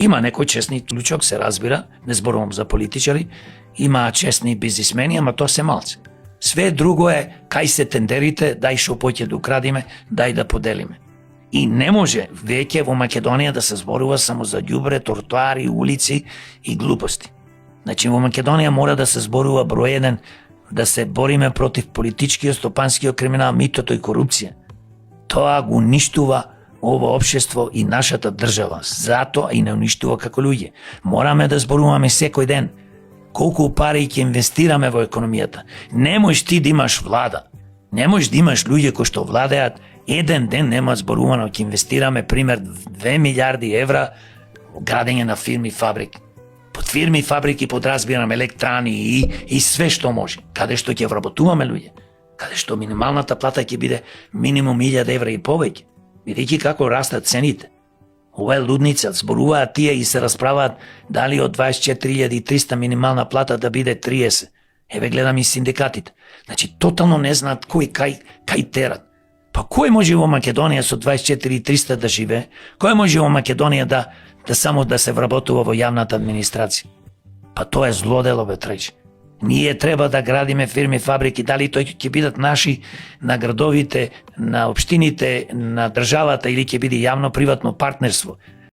Има некој честни лучок, се разбира, не зборувам за политичари, има честни бизнисмени, ама тоа се малци. Све друго е кај се тендерите, дај шо поќе да украдиме, дај да поделиме. И не може веќе во Македонија да се зборува само за ѓубре, тротоари, улици и глупости. Значи во Македонија мора да се зборува број еден, да се бориме против политичкиот, стопанскиот криминал, митото и корупција. Тоа го уништува ова општество и нашата држава, затоа и не уништува како луѓе. Мораме да зборуваме секој ден колку пари ќе инвестираме во економијата. Не можеш ти да имаш влада, не можеш да имаш луѓе кои што владеат, еден ден нема зборувано ќе инвестираме пример 2 милиарди евра во градење на фирми и фабрики. Под фирми и фабрики подразбирам електрани и све што може. Каде што ќе вработуваме луѓе, каде што минималната плата ќе биде минимум 1000 евра и повеќе. Видејќи како растат цените. Ова е лудница, зборуваат тие и се расправаат дали од 24.300 минимална плата да биде 30. Еве гледам и синдикатите. Значи тотално не знаат кој кај терат. Па кој може во Македонија со 24.300 да живее? Кој може во Македонија да само да се вработува во јавната администрација? Па тоа е злодело, бе, треќ. Ние треба да градиме фирми, фабрики, дали тој ќе бидат наши на градовите, на општините, на државата или ќе биде јавно-приватно партнерство.